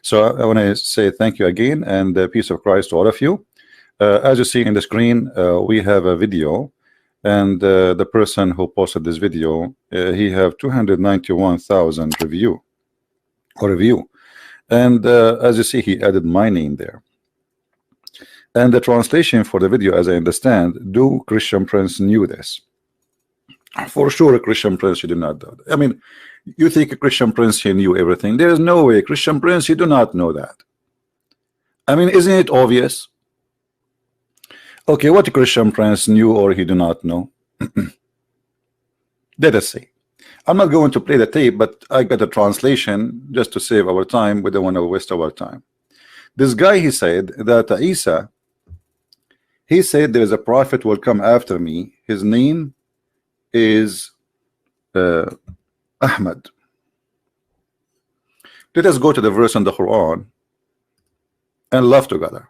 So I want to say thank you again, and peace of Christ to all of you. As you see in the screen, we have a video, and the person who posted this video, he have 291,000 review, and as you see, he added my name there. And the translation for the video, as I understand, do Christian Prince knew this? For sure, a Christian Prince, you do not know. I mean, you think a Christian Prince, he knew everything. There is no way, Christian Prince, you do not know that. I mean, isn't it obvious? Okay, what Christian Prince knew or he do not know? Let us see. I'm not going to play the tape, but I got a translation just to save our time. We don't want to waste our time. This guy, he said that Isa, he said there is a prophet will come after me. His name is Ahmad. Let us go to the verse in the Quran and laugh together.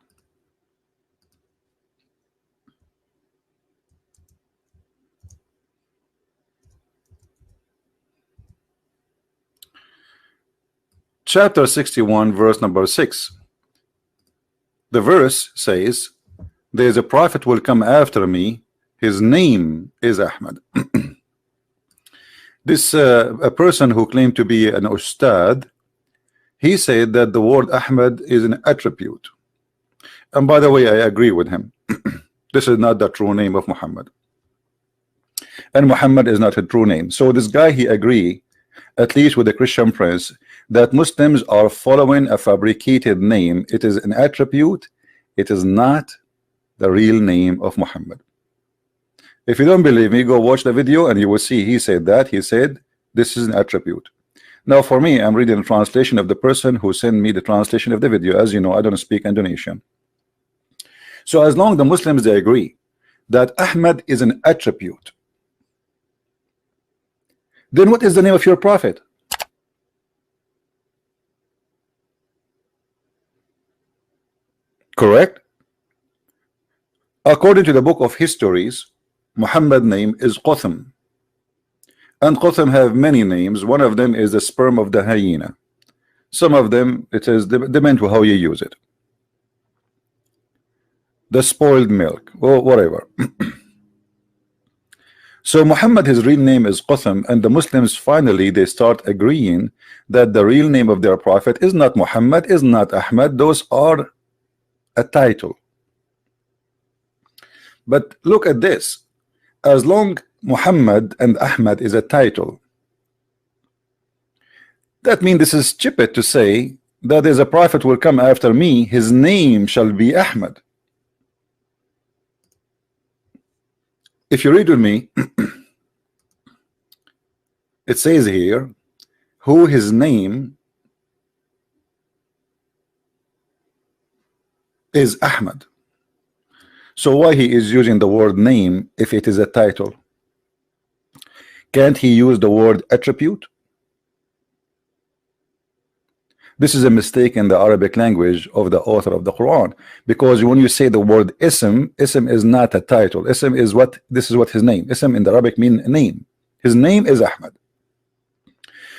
Chapter 61, verse number 6. The verse says, there is a prophet will come after me. His name is Ahmad. This a person who claimed to be an Ustadz, he said that the word Ahmad is an attribute. And by the way, I agree with him. This is not the true name of Muhammad. And Muhammad is not a true name. So this guy, he agree, at least with the Christian Prince, that Muslims are following a fabricated name. It is an attribute. It is not the real name of Muhammad. If you don't believe me, go watch the video and you will see he said that. He said this is an attribute. Now for me, I'm reading the translation of the person who sent me the translation of the video. As you know, I don't speak Indonesian. So as long as the Muslims, they agree that Ahmad is an attribute, then what is the name of your prophet? Correct? According to the book of histories, Muhammad's name is Qutham. And Qutham have many names. One of them is the sperm of the hyena. Some of them, it is depends on how you use it. The spoiled milk, or whatever. So Muhammad, his real name is Qutham, and the Muslims finally they start agreeing that the real name of their prophet is not Muhammad, is not Ahmad. Those are a title. But look at this. As long Muhammad and Ahmad is a title, that means this is stupid to say that there's a prophet will come after me, his name shall be Ahmad. If you read with me, it says here who his name is Ahmad. So why he is using the word name if it is a title? Can't he use the word attribute? This is a mistake in the Arabic language of the author of the Quran, because when you say the word ism is not a title. Ism is what, this is what his name. Ism in the Arabic mean name. His name is Ahmad.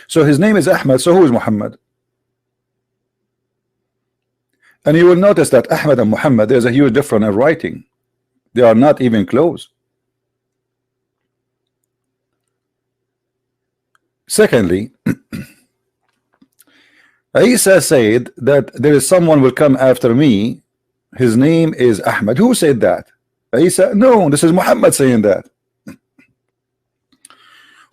So his name is Ahmad. So who is Muhammad? And you will notice that Ahmad and Muhammad, there's a huge difference in writing. They are not even close. Secondly, Isa said that there is someone will come after me, his name is Ahmad. Who said that? Isa? No, this is Muhammad saying that.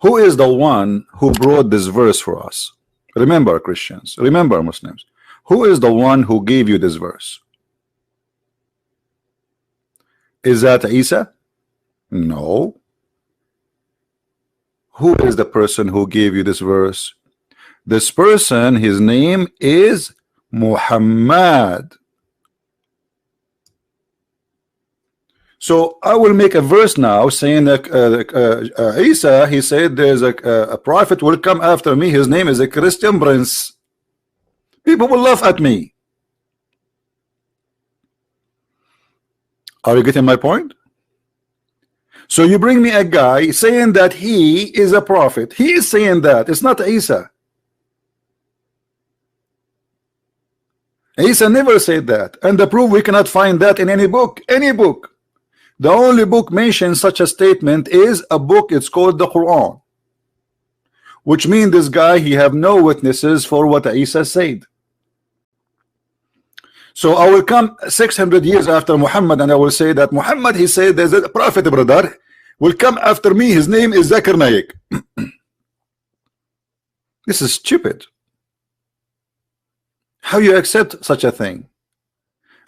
Who is the one who brought this verse for us? Remember, Christians, remember, Muslims, who is the one who gave you this verse? Is that Isa? No. Who is the person who gave you this verse? This person, his name is Muhammad. So I will make a verse now saying that Isa, he said there's a prophet will come after me, his name is a Christian prince. People will laugh at me. Are you getting my point? So you bring me a guy saying that he is a prophet. He is saying that. It's not Isa. Isa never said that, and the proof we cannot find that in any book. Any book. The only book mentions such a statement is a book. It's called the Quran, which means this guy, he have no witnesses for what Isa said. So I will come 600 years after Muhammad and I will say that Muhammad, he said there's a prophet, brother, will come after me. His name is ZakirNaik. This is stupid. How you accept such a thing?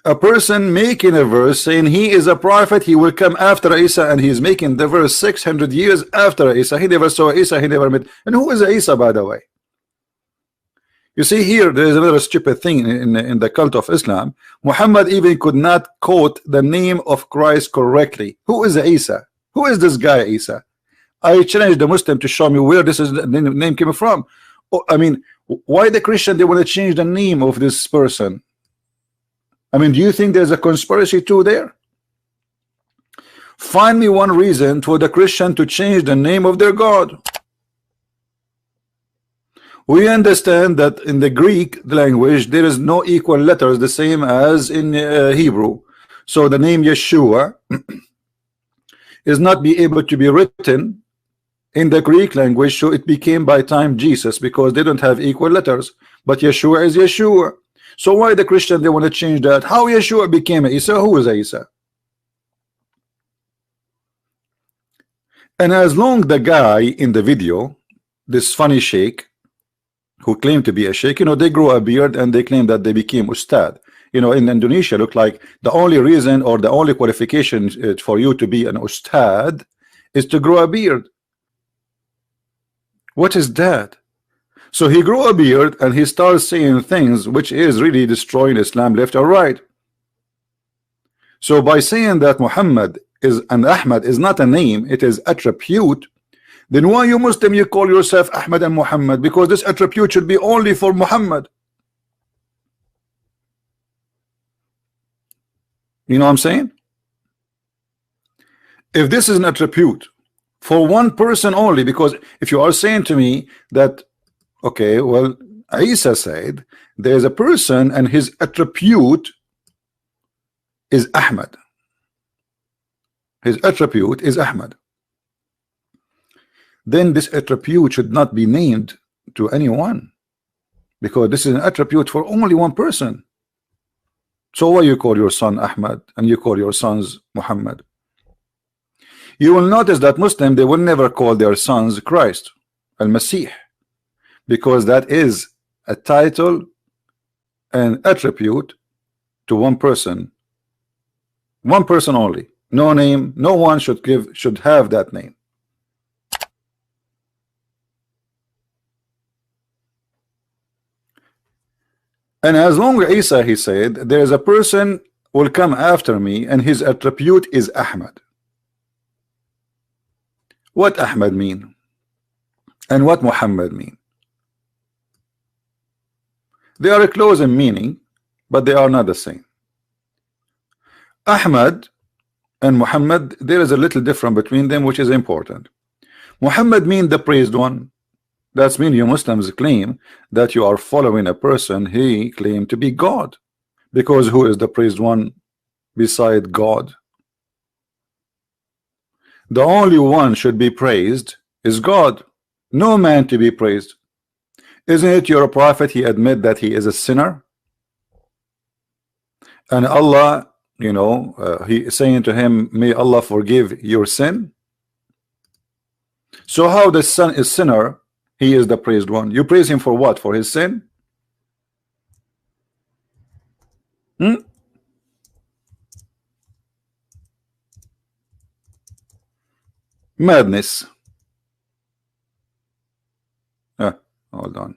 A person making a verse saying he is a prophet, he will come after Isa, and he's making the verse 600 years after Isa. He never saw Isa, he never met. And who is Isa, by the way? You see, here there is another stupid thing in the cult of Islam. Muhammad even could not quote the name of Christ correctly. Who is Isa? Who is this guy Isa? I challenge the Muslim to show me where this is the name came from. Oh, I mean, why the Christian, they want to change the name of this person? I mean, do you think there's a conspiracy too there? Find me one reason for the Christian to change the name of their God. We understand that in the Greek language there is no equal letters the same as in Hebrew. So the name Yeshua is not be able to be written in the Greek language, so it became by time Jesus, because they don't have equal letters. But Yeshua is Yeshua. So why the Christian, they want to change that? How Yeshua became Isa? Who is Isa? And as long the guy in the video, this funny sheikh who claimed to be a sheikh, you know, they grow a beard and they claim that they became ustad. You know, in Indonesia, look like the only reason or the only qualification for you to be an ustad is to grow a beard. What is that? So he grew a beard and he starts saying things which is really destroying Islam left or right. So by saying that Muhammad is and Ahmad is not a name, it is attribute, then why you Muslim you call yourself Ahmad and Muhammad? Because this attribute should be only for Muhammad. You know what I'm saying? If this is an attribute for one person only, because if you are saying to me that, okay, well, Isa said there's a person and his attribute is Ahmad. His attribute is Ahmad. Then this attribute should not be named to anyone, because this is an attribute for only one person. So why you call your son Ahmad and you call your sons Muhammad? You will notice that Muslim, they will never call their sons Christ, Al-Masih, because that is a title and attribute to one person only. No name, no one should have that name. And as long as Isa, he said, there is a person will come after me and his attribute is Ahmad. What Ahmad mean? And what Muhammad mean? They are close in meaning, but they are not the same. Ahmad and Muhammad, there is a little difference between them, which is important. Muhammad means the praised one. That's mean you Muslims claim that you are following a person he claimed to be God, because who is the praised one beside God? The only one should be praised is God, no man to be praised. Isn't it your prophet, he admit that he is a sinner, and Allah, you know, he is saying to him, may Allah forgive your sin. So how the son is sinner, he is the praised one? You praise him for what? For his sin? Madness. Hold on.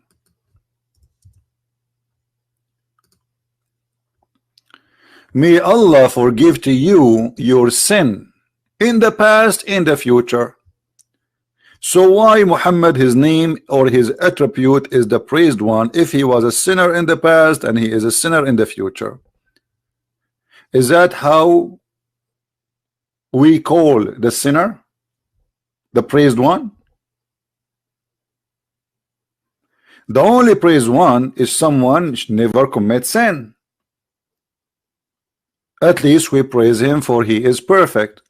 May Allah forgive to you your sin in the past, in the future. So why Muhammad, his name or his attribute is the praised one, if he was a sinner in the past and he is a sinner in the future? Is that how we call the sinner the praised one? The only praised one is someone never commits sin. At least we praise him for he is perfect.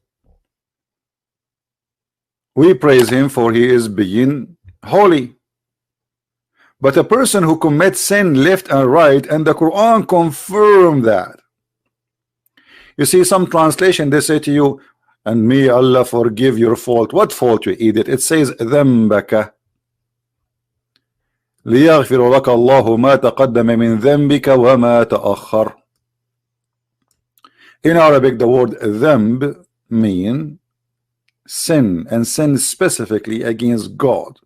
We praise him for he is being holy. But a person who commits sin left and right, and the Quran confirm that. You see, some translation they say to you, and may Allah forgive your fault. What fault, you idiot? It says ذنبك ليغفر لك الله ما تقدم من ذنبك وما تأخر. In Arabic, the word ذنب mean sin, and sin specifically against God.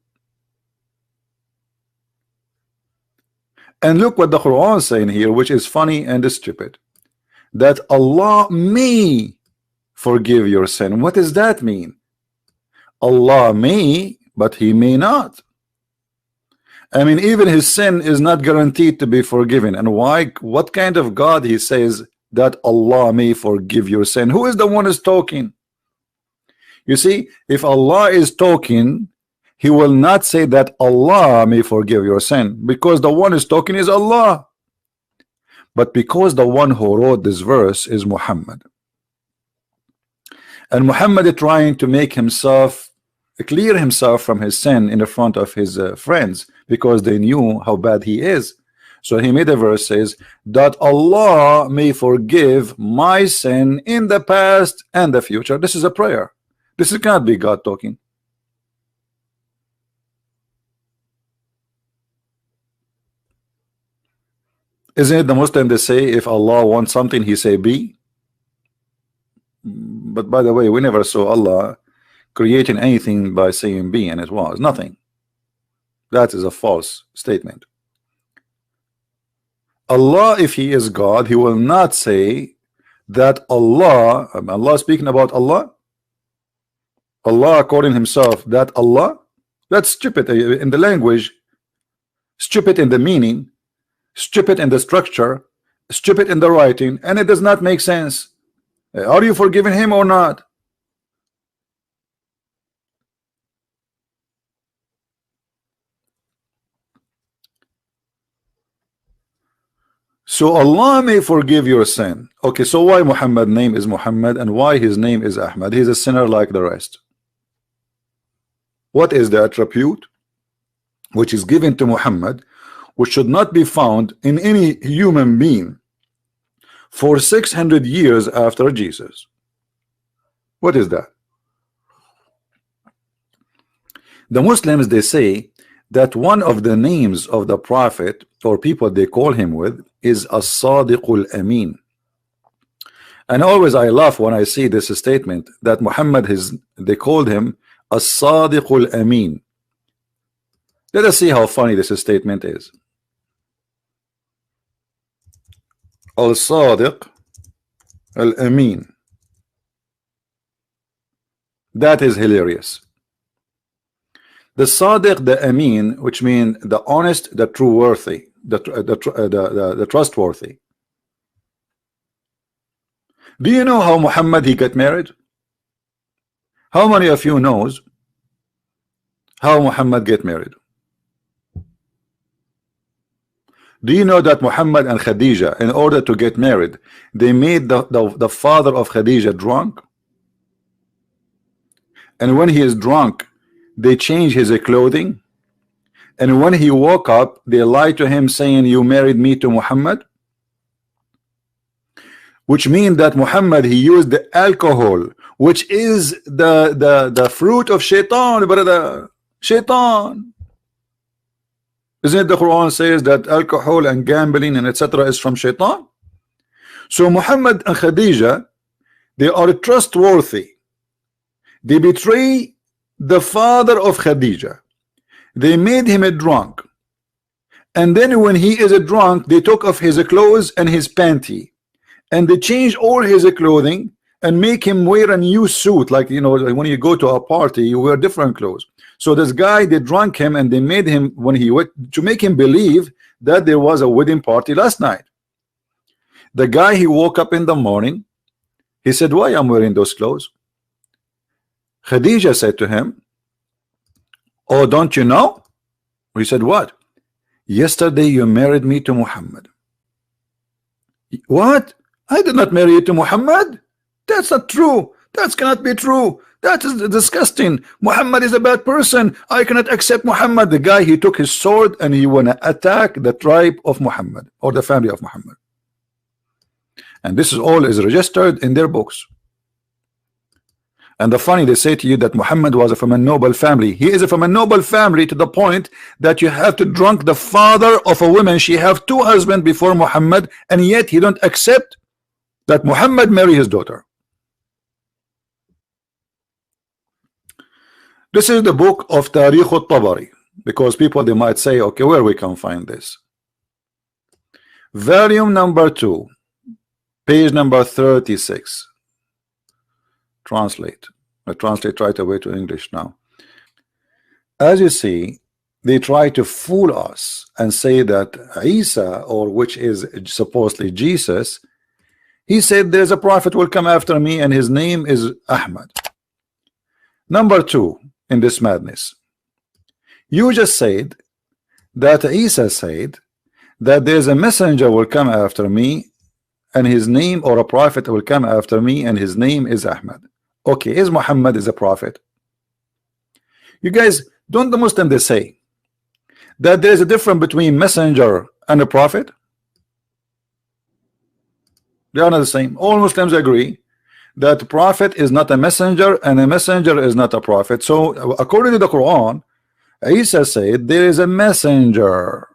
And look what the Quran is saying here, which is funny and stupid, that Allah may forgive your sin. What does that mean? Allah may, but he may not. I mean, even his sin is not guaranteed to be forgiven. And why? What kind of God he says that Allah may forgive your sin? Who is the one who's talking? You see, if Allah is talking, he will not say that Allah may forgive your sin, because the one who's talking is Allah. But because the one who wrote this verse is Muhammad, and Muhammad is trying to make himself clear himself from his sin in the front of his friends, because they knew how bad he is. So he made a verse says that Allah may forgive my sin in the past and the future. This is a prayer. This cannot be God talking. Isn't it the Muslim they say if Allah wants something he say be? But by the way, we never saw Allah creating anything by saying be, and it was nothing. That is a false statement. Allah, if he is God, he will not say that Allah speaking about Allah according himself, that Allah, that's stupid in the language, stupid in the meaning, stupid in the structure, stupid in the writing, and it does not make sense. Are you forgiving him or not? So Allah may forgive your sin. Okay, so why Muhammad's name is Muhammad and why his name is Ahmad? He's a sinner like the rest. What is the attribute which is given to Muhammad, which should not be found in any human being for 600 years after Jesus? What is that? The Muslims, they say that one of the names of the prophet or people they call him with is as-Sadiqul Amin. And always I laugh when I see this statement that Muhammad they called him as-Sadiqul Amin. Let us see how funny this statement is. Al-Sadiq Al-Amin. That is hilarious. The Sadiq, the Amin, which means the honest, the true worthy, the trustworthy. Do you know how Muhammad he got married? How many of you knows how Muhammad get married? Do you know that Muhammad and Khadija, in order to get married, they made the father of Khadija drunk? And when he is drunk, they change his clothing, and when he woke up, they lied to him saying, you married me to Muhammad, which means that Muhammad he used the alcohol, which is the fruit of shaitan, brother. Shaitan. Isn't it the Quran says that alcohol and gambling and etc. is from shaitan? So Muhammad and Khadija, they are trustworthy. They betray the father of Khadija. They made him a drunk, and then when he is a drunk, they took off his clothes and his panty, and they changed all his clothing and make him wear a new suit. Like, you know, when you go to a party, you wear different clothes. So this guy, they drunk him and they made him, when he went to make him believe that there was a wedding party last night. The guy, he woke up in the morning, he said, why I'm wearing those clothes? Khadija said to him, oh, don't you know? He said, what? Yesterday you married me to Muhammad. What? I did not marry you to Muhammad. That's not true. That cannot be true. That is disgusting. Muhammad is a bad person. I cannot accept Muhammad. The guy, he took his sword and he wanna attack the tribe of Muhammad or the family of Muhammad. And this is all is registered in their books. And the funny, they say to you that Muhammad was from a noble family. He is from a noble family to the point that you have to drunk the father of a woman. She have 2 husbands before Muhammad, and yet he don't accept that Muhammad marry his daughter. This is the book of Tarikh al-Tabari, because people, they might say, okay, where we can find this? Volume number 2, page number 36. Translate. I translate right away to English now. As you see, they try to fool us and say that Isa, or which is supposedly Jesus, he said there's a prophet will come after me and his name is Ahmad. Number 2 in this madness, you just said that Isa said that there's a messenger will come after me and his name, or a prophet will come after me and his name is Ahmad. Okay, is Muhammad is a prophet? You guys, don't the Muslims, they say that there is a difference between messenger and a prophet? They are not the same. All Muslims agree that the prophet is not a messenger and a messenger is not a prophet. So according to the Quran, Isa said there is a messenger,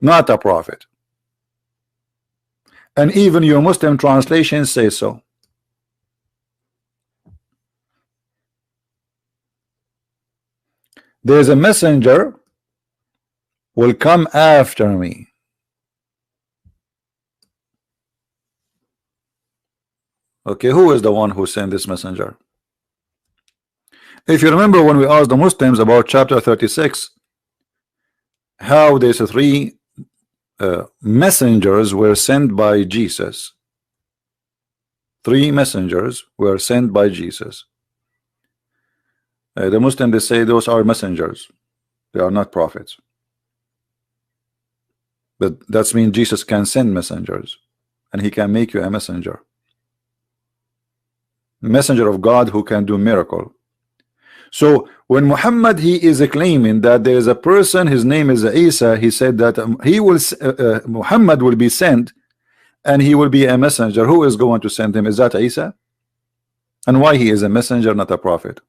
not a prophet. And even your Muslim translations say so. There's a messenger will come after me. Okay, who is the one who sent this messenger? If you remember when we asked the Muslims about chapter 36, how there's 3 messengers were sent by Jesus. 3 messengers were sent by Jesus. The Muslims, they say those are messengers. They are not prophets. But that means Jesus can send messengers and he can make you a messenger. Messenger of God who can do miracle. So when Muhammad, he is claiming that there is a person, his name is Isa, he said that he will Muhammad will be sent and he will be a messenger. Who is going to send him? Is that Isa? And why he is a messenger, not a prophet?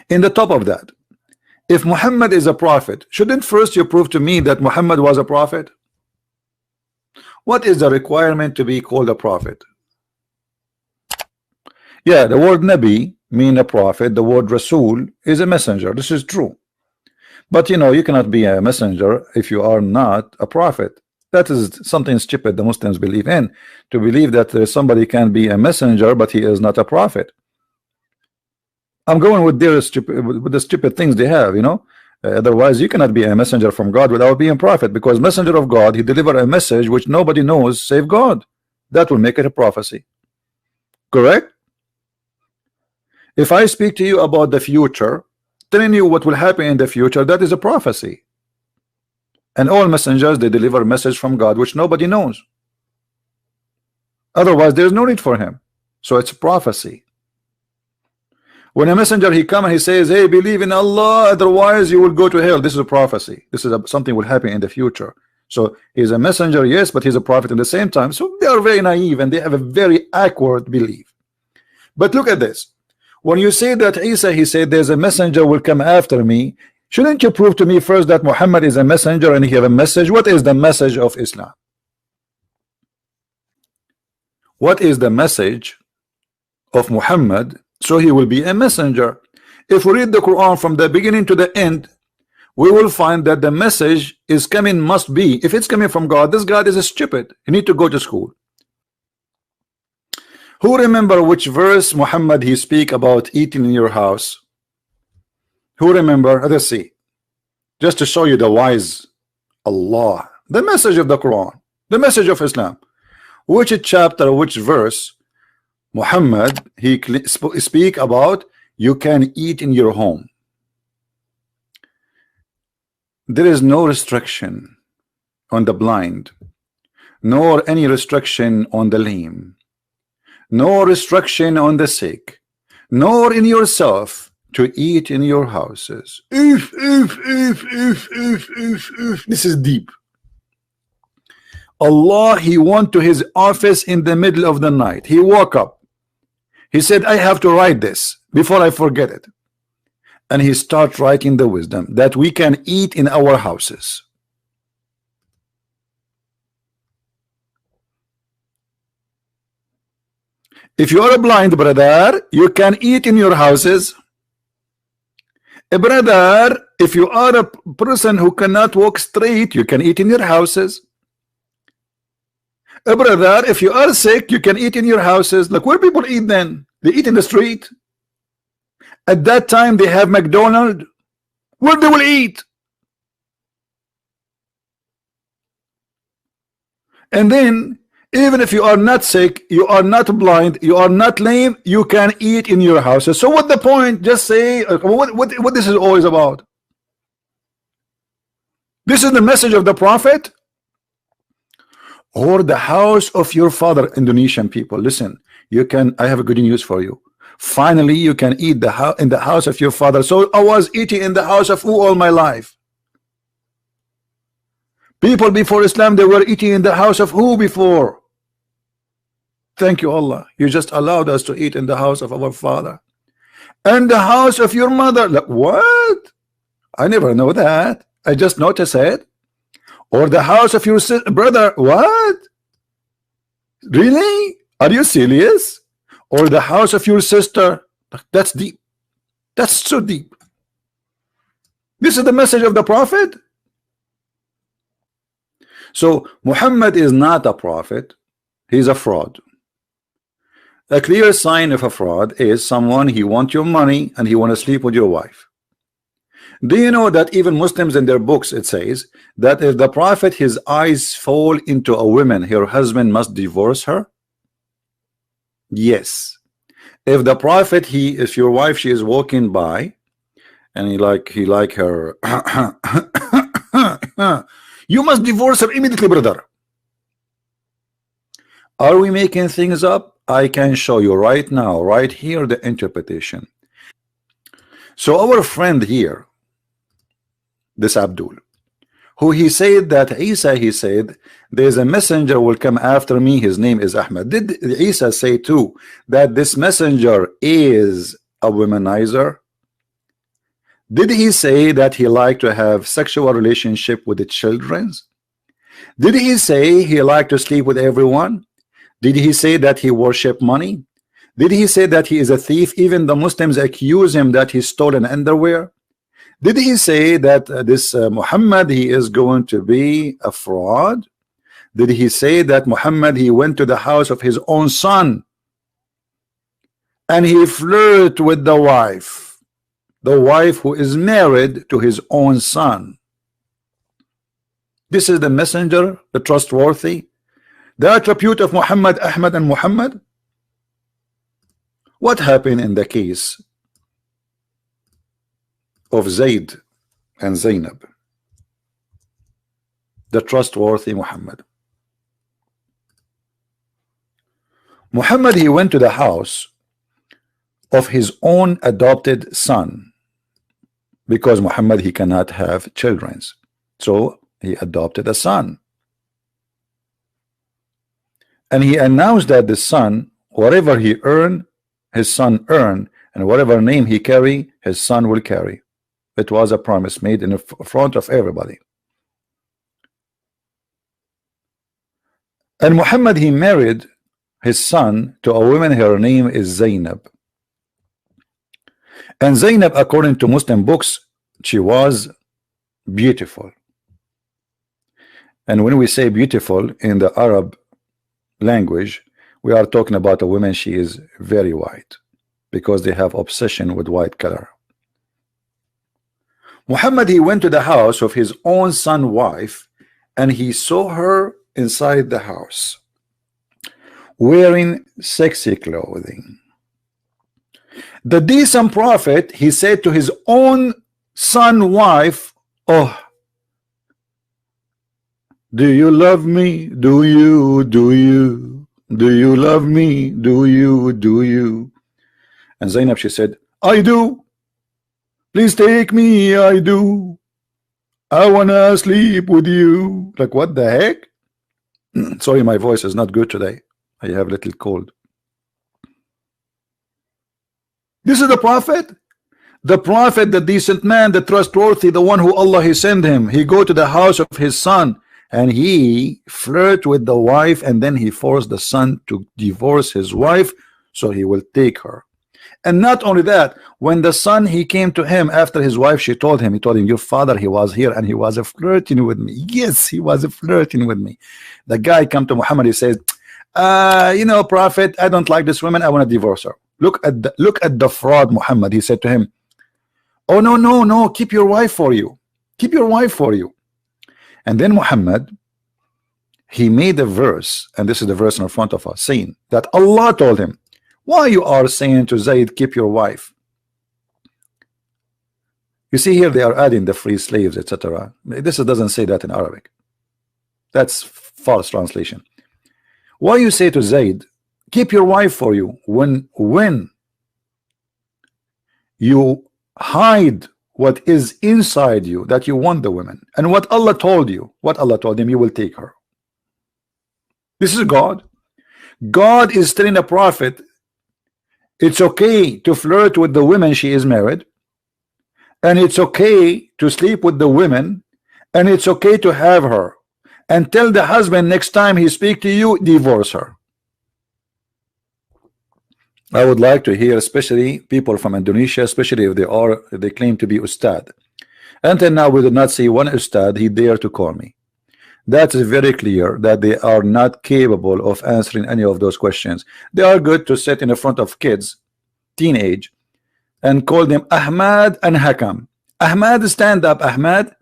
In the top of that, if Muhammad is a prophet, shouldn't first you prove to me that Muhammad was a prophet? What is the requirement to be called a prophet? Yeah, the word Nabi mean a prophet. The word Rasul is a messenger. This is true. But you know, you cannot be a messenger if you are not a prophet. That is something stupid the Muslims believe in, to believe that somebody can be a messenger but he is not a prophet. I'm going with their stupid, with the stupid things they have, you know. Otherwise you cannot be a messenger from God without being a prophet, because messenger of God, he deliver a message which nobody knows save God. That will make it a prophecy. Correct? If I speak to you about the future, telling you what will happen in the future, that is a prophecy. And all messengers, they deliver a message from God which nobody knows. Otherwise there is no need for him. So it's prophecy. When a messenger, he come and he says, hey, believe in Allah, otherwise you will go to hell. This is a prophecy. This is something will happen in the future. So he's a messenger, yes, but he's a prophet at the same time. So they are very naive and they have a very awkward belief. But look at this. When you say that Isa, he said there's a messenger will come after me, shouldn't you prove to me first that Muhammad is a messenger and he have a message? What is the message of Islam? What is the message of Muhammad? So he will be a messenger. If we read the Quran from the beginning to the end, we will find that the message is coming, must be, if it's coming from God, this God is a stupid. You need to go to school. Who remember which verse Muhammad he speak about eating in your house? Who remember? Let's see. Just to show you the wise Allah, the message of the Quran, the message of Islam. Which chapter, which verse Muhammad he speak about you can eat in your home? There is no restriction on the blind, nor any restriction on the lame, nor restriction on the sick, nor in yourself to eat in your houses. If. This is deep. Allah, he went to his office in the middle of the night. He woke up. He said, I have to write this before I forget it. And he started writing the wisdom that we can eat in our houses. If you are a blind brother, you can eat in your houses. A brother, if you are a person who cannot walk straight, you can eat in your houses. A brother, if you are sick, you can eat in your houses. Like, where people eat then? They eat in the street. At that time, they have McDonald's. Where they will eat? And then, even if you are not sick, you are not blind, you are not lame, you can eat in your houses. So what the point? Just say what this is always about. This is the message of the prophet, or the house of your father. Indonesian people, listen, you can, I have a good news for you. Finally, you can eat in the house of your father. So I was eating in the house of who all my life? People before Islam, they were eating in the house of who before? Thank you, Allah. You just allowed us to eat in the house of our father. And the house of your mother. Like, what? I never know that. I just noticed it. Or the house of your brother. What? Really? Are you serious? Or the house of your sister. That's deep. That's so deep. This is the message of the prophet. So Muhammad is not a prophet. He's a fraud. A clear sign of a fraud is someone, he wants your money and he want to sleep with your wife. Do you know that even Muslims in their books, it says that if the prophet, his eyes fall into a woman, her husband must divorce her? Yes. If the prophet, if your wife, she is walking by and he like her you must divorce her immediately, brother. Are we making things up? I can show you right now, right here, the interpretation. So our friend here, this Abdul, who he said that Isa, he said, there's a messenger will come after me, his name is Ahmad. Did Isa say too that this messenger is a womanizer? Did he say that he liked to have sexual relationship with the children? Did he say he liked to sleep with everyone? Did he say that he worship money? Did he say that he is a thief? Even the Muslims accuse him that he stole an underwear. Did he say that this Muhammad, he is going to be a fraud? Did he say that Muhammad, he went to the house of his own son and he flirted with the wife who is married to his own son? This is the messenger, the trustworthy, the attribute of Muhammad, Ahmad, and Muhammad. What happened in the case of Zayd and Zainab, the trustworthy Muhammad? Muhammad, he went to the house of his own adopted son, because Muhammad, he cannot have children, so he adopted a son, and he announced that the son, whatever he earned, his son earned, and whatever name he carry, his son will carry. It was a promise made in front of everybody. And Muhammad, he married his son to a woman, her name is Zainab. And Zainab, according to Muslim books, she was beautiful. And when we say beautiful in the Arab language, we are talking about a woman, she is very white, because they have obsession with white color. Muhammad, he went to the house of his own son's wife, and he saw her inside the house wearing sexy clothing. The decent prophet, he said to his own son's wife, oh, Do you love me? Do you? Do you? Do you love me? Do you? Do you? And Zainab, she said, I do. Please take me. I do. I wanna sleep with you. Like, what the heck? Sorry, my voice is not good today. I have a little cold. This is the prophet, the decent man, the trustworthy, the one who Allah he sent him. He go to the house of his son and he flirt with the wife, and then he forced the son to divorce his wife so he will take her. And not only that, when the son he came to him after his wife, he told him, your father, he was here and he was flirting with me. Yes, he was flirting with me. The guy come to Muhammad, he says, prophet, I don't like this woman, I want to divorce her. Look at the fraud, Muhammad. He said to him, oh no, keep your wife for you, and then Muhammad, he made a verse, and this is the verse in front of us, saying that Allah told him, why you are saying to Zayd, keep your wife? You see here they are adding the free slaves, etc. This doesn't say that in Arabic. That's false translation. Why you say to Zayd, keep your wife for you, when you hide what is inside you, that you want the women, and what Allah told him, you will take her. This is God. God is telling the prophet, it's okay to flirt with the women she is married, and it's okay to sleep with the women, and it's okay to have her, and tell the husband next time he speak to you, divorce her. I would like to hear, especially people from Indonesia, especially if they claim to be Ustad. Until now we did not see one Ustad he dare to call me. That is very clear that they are not capable of answering any of those questions. They are good to sit in the front of kids, teenage, and call them Ahmad and Hakam. Ahmad, stand up, Ahmad.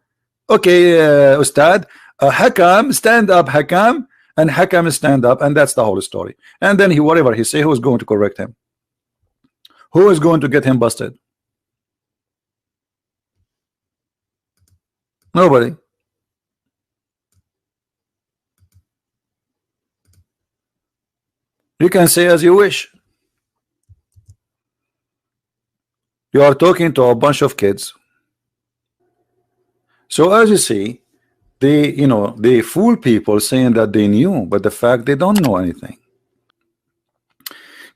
Okay, Ustad. Hakam, stand up, Hakam. And Hakam, stand up. And that's the whole story. And then whatever he say, who is going to correct him? Who is going to get him busted? Nobody. You can say as you wish. You are talking to a bunch of kids. So as you see, they fool people saying that they knew, but the fact they don't know anything.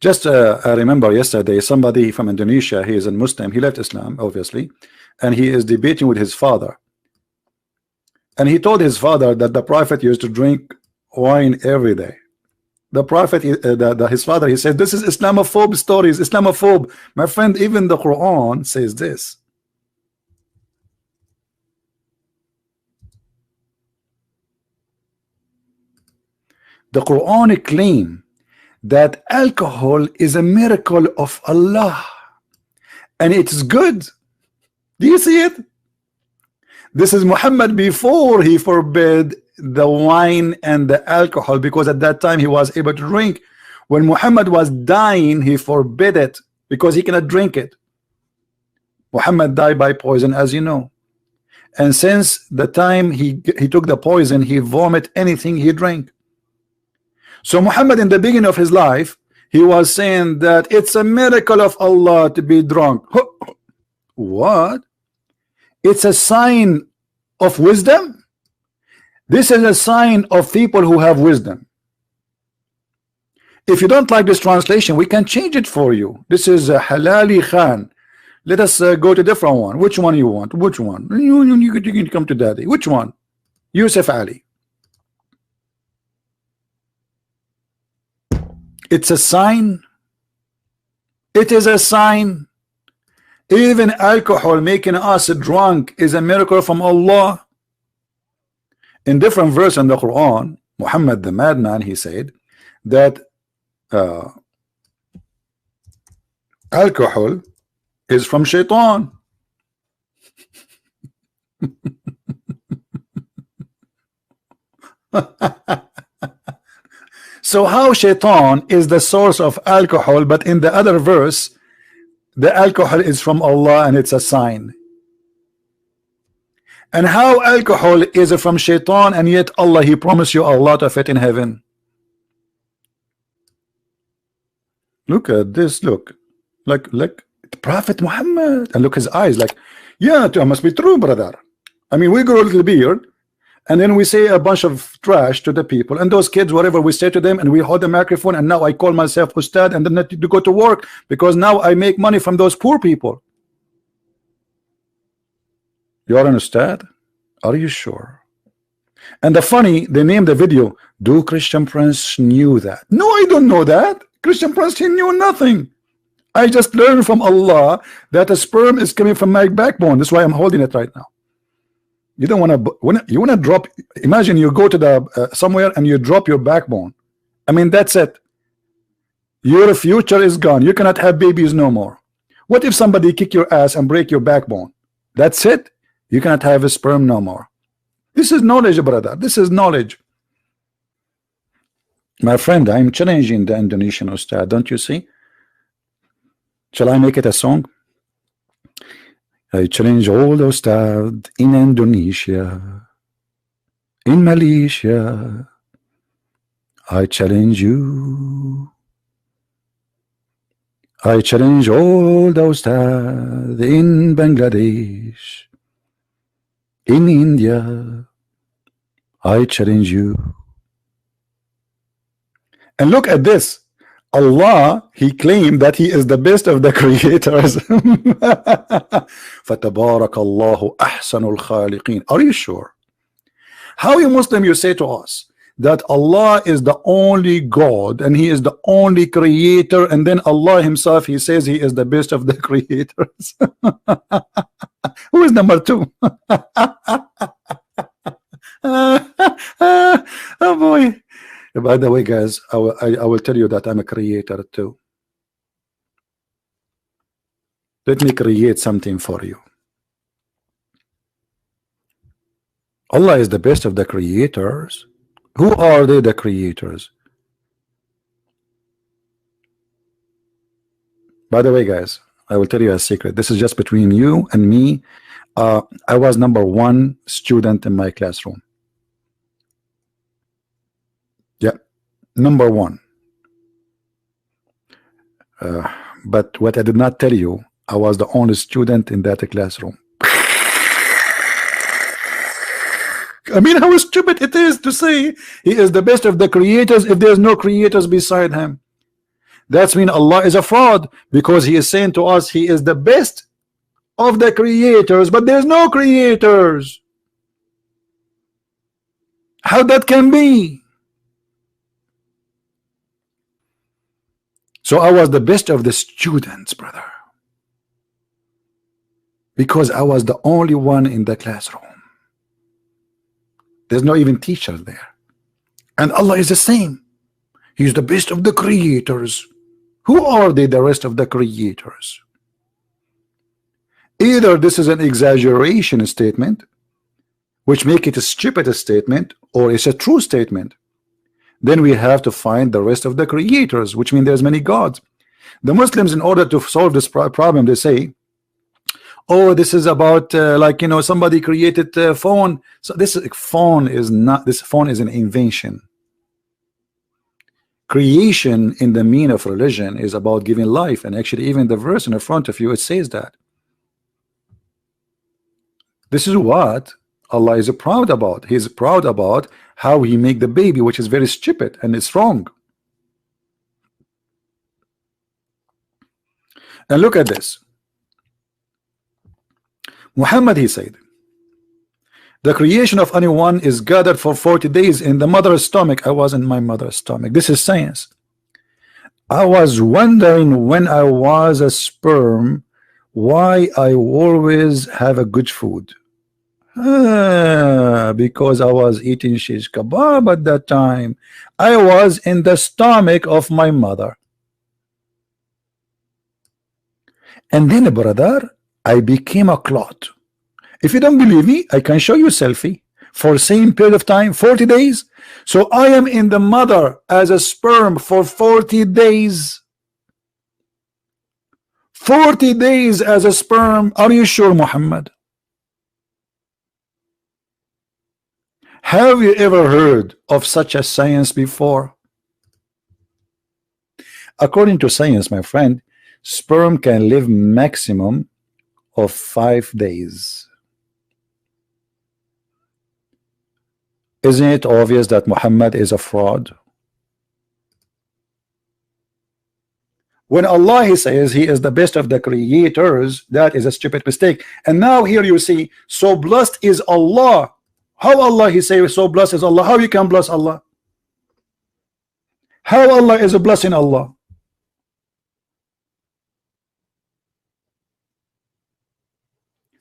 Just I remember yesterday somebody from Indonesia, he is a Muslim, he left Islam obviously, and he is debating with his father, and he told his father that the prophet used to drink wine every day. The prophet, his father, he said, this is Islamophobe stories, Islamophobe. My friend, even the Quran says this. The Quran claim that alcohol is a miracle of Allah and it's good. Do you see it? This is Muhammad before he forbid the wine and the alcohol, because at that time he was able to drink. When Muhammad was dying, he forbid it because he cannot drink it. Muhammad died by poison, as you know, and since the time he took the poison, he vomit anything he drank. So Muhammad, in the beginning of his life, he was saying that it's a miracle of Allah to be drunk. What? It's a sign of wisdom. This is a sign of people who have wisdom. If you don't like this translation, we can change it for you. This is a Halali Khan. Let us go to different one. Which one you want? Which one? You can come to daddy. Which one? Yusuf Ali. It's a sign. It is a sign. Even alcohol making us drunk is a miracle from Allah. In different verse in the Quran, Muhammad the madman, he said that alcohol is from shaitan. So how shaitan is the source of alcohol, but in the other verse the alcohol is from Allah and it's a sign? And how alcohol is from shaitan, and yet Allah, He promised you a lot of it in heaven. Look at this, look. Like Prophet Muhammad. And look his eyes, like, yeah, it must be true, brother. I mean, we grow a little beard, and then we say a bunch of trash to the people, and those kids, whatever we say to them, and we hold the microphone, and now I call myself Ustad, and then I need to go to work because now I make money from those poor people. You are an Ustad? Are you sure? And the funny, they named the video, "Do Christian Prince knew that?" No, I don't know that. Christian Prince, he knew nothing. I just learned from Allah that a sperm is coming from my backbone. That's why I'm holding it right now. You don't want to, you want to drop, imagine you go to the somewhere and you drop your backbone. I mean, that's it. Your future is gone. You cannot have babies no more. What if somebody kick your ass and break your backbone? That's it. You cannot have a sperm no more. This is knowledge, brother. This is knowledge. My friend, I'm challenging the Indonesian Ustad, don't you see? Shall I make it a song? I challenge all the Ustad in Indonesia, in Malaysia. I challenge you. I challenge all the Ustad in Bangladesh, in India. I challenge you. And look at this. Allah, He claimed that He is the best of the creators. فَتَبَارَكَ اللَّهُ أَحْسَنُ الْخَالِقِينَ. Are you sure? How you Muslim, you say to us that Allah is the only God and He is the only creator, and then Allah Himself, He says He is the best of the creators. Who is number two? Oh boy. By the way, guys, I will tell you that I'm a creator too. Let me create something for you. Allah is the best of the creators. Who are they, the creators? By the way, guys, I will tell you a secret. This is just between you and me. I was number one student in my classroom. Yeah, number one. But what I did not tell you, I was the only student in that classroom. I mean, how stupid it is to say He is the best of the creators if there's no creators beside Him. That's mean Allah is a fraud, because He is saying to us He is the best of the creators, but there's no creators. How that can be? So I was the best of the students, brother, because I was the only one in the classroom. There's no even teachers there. And Allah is the same. He's the best of the creators. Who are they, the rest of the creators? Either this is an exaggeration statement, which make it a stupid statement, or it's a true statement. Then we have to find the rest of the creators, which means there's many gods. The Muslims, in order to solve this problem, they say, oh, this is about like, you know, somebody created a phone. So this phone is not, this phone is an invention. Creation in the meaning of religion is about giving life, and actually even the verse in the front of you, it says that. This is what Allah is proud about. He's proud about how He make the baby, which is very stupid and it's wrong. And look at this. Muhammad, he said, the creation of anyone is gathered for 40 days in the mother's stomach. I was in my mother's stomach. This is science. I was wondering when I was a sperm why I always have a good food. Because I was eating shish kebab at that time. I was in the stomach of my mother. And then, brother, I became a clot. If you don't believe me, I can show you a selfie for the same period of time, 40 days. So I am in the mother as a sperm for 40 days. 40 days as a sperm. Are you sure, Muhammad? Have you ever heard of such a science before? According to science, my friend, sperm can live maximum of 5 days. Isn't it obvious that Muhammad is a fraud? When Allah he says he is the best of the creators, that is a stupid mistake. And now here you see, so blessed is Allah. How Allah he say so blessed is Allah? How you can bless Allah? How Allah is a blessing Allah?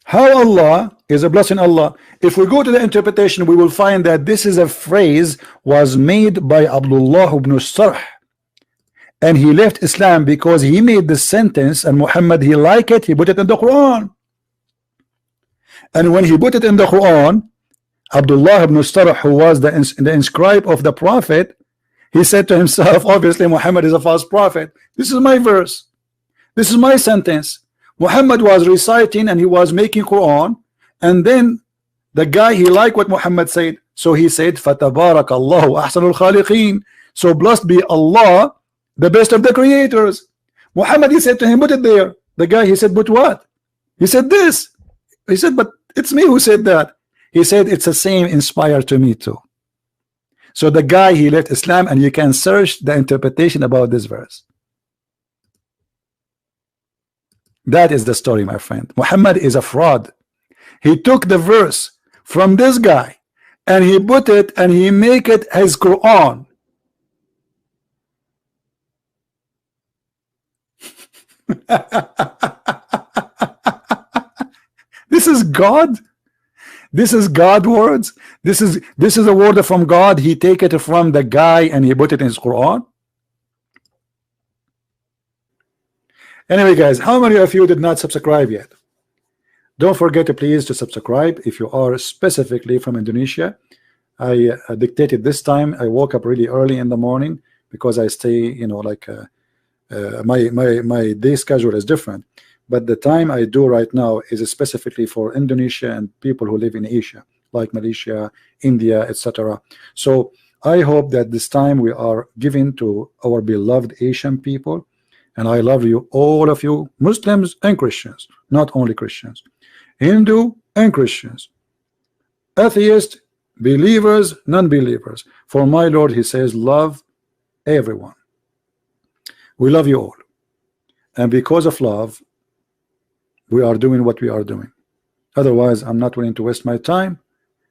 How Allah is a blessing Allah? If we go to the interpretation, we will find that this is a phrase was made by Abdullah ibn Sarh, and he left Islam because he made the sentence, and Muhammad he liked it, he put it in the Quran. And when he put it in the Quran, Abdullah ibn Sarh, who was the inscribe of the Prophet, he said to himself, obviously Muhammad is a false prophet. This is my verse. This is my sentence. Muhammad was reciting and he was making Quran, and then the guy he liked what Muhammad said, so he said فَتَبَارَكَ اللَّهُ أَحْسَنُ الْخَالِقِينَ. So blessed be Allah, the best of the creators. Muhammad he said to him, put it there. The guy he said, but what? He said this. He said, but it's me who said that. He said it's the same inspired to me too. So the guy he left Islam, and you can search the interpretation about this verse. That is the story, my friend. Muhammad is a fraud. He took the verse from this guy and he put it and he make it his Quran. This is God. This is God words. This is a word from God. He take it from the guy and he put it in his Quran. Anyway, guys, how many of you did not subscribe yet? Don't forget to please to subscribe if you are specifically from Indonesia. I dictated this time. I woke up really early in the morning because I stay, you know, like my day schedule is different. But the time I do right now is specifically for Indonesia and people who live in Asia, like Malaysia, India, etc. So I hope that this time we are giving to our beloved Asian people. And I love you, all of you, Muslims and Christians, not only Christians, Hindu and Christians, atheists, believers, non-believers. For my Lord, he says, love everyone. We love you all. And because of love, we are doing what we are doing. Otherwise, I'm not willing to waste my time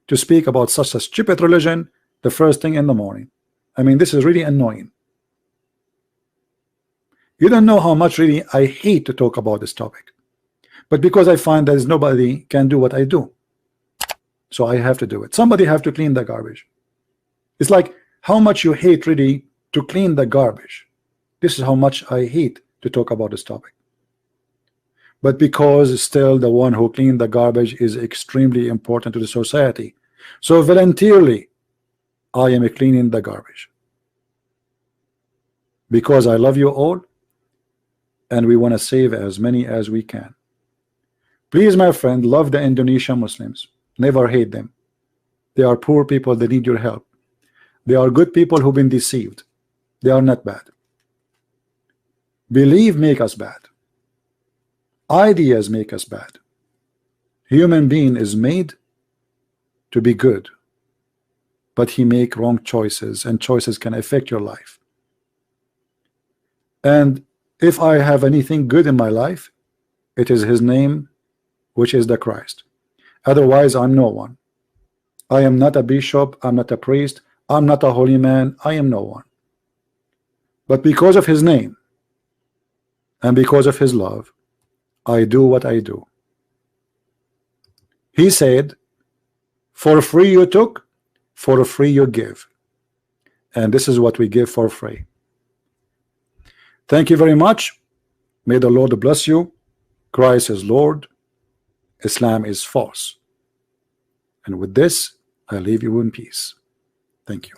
to speak about such a stupid religion the first thing in the morning. I mean, this is really annoying. You don't know how much really I hate to talk about this topic, but because I find that nobody can do what I do, so I have to do it. Somebody have to clean the garbage. It's like how much you hate really to clean the garbage. This is how much I hate to talk about this topic. But because still the one who cleaned the garbage is extremely important to the society, so voluntarily I am cleaning the garbage because I love you all. And we want to save as many as we can. Please, my friend, love the Indonesian Muslims. Never hate them. They are poor people. They need your help. They are good people who've been deceived. They are not bad. Believe make us bad. Ideas make us bad. Human being is made to be good, but he make wrong choices, and choices can affect your life. And if I have anything good in my life, it is his name, which is the Christ. Otherwise, I'm no one. I am not a bishop, I'm not a priest, I'm not a holy man, I am no one. But because of his name and because of his love, I do what I do. He said, for free you took, for free you give. And this is what we give for free. Thank you very much. May the Lord bless you. Christ is Lord. Islam is false. And with this, I leave you in peace. Thank you.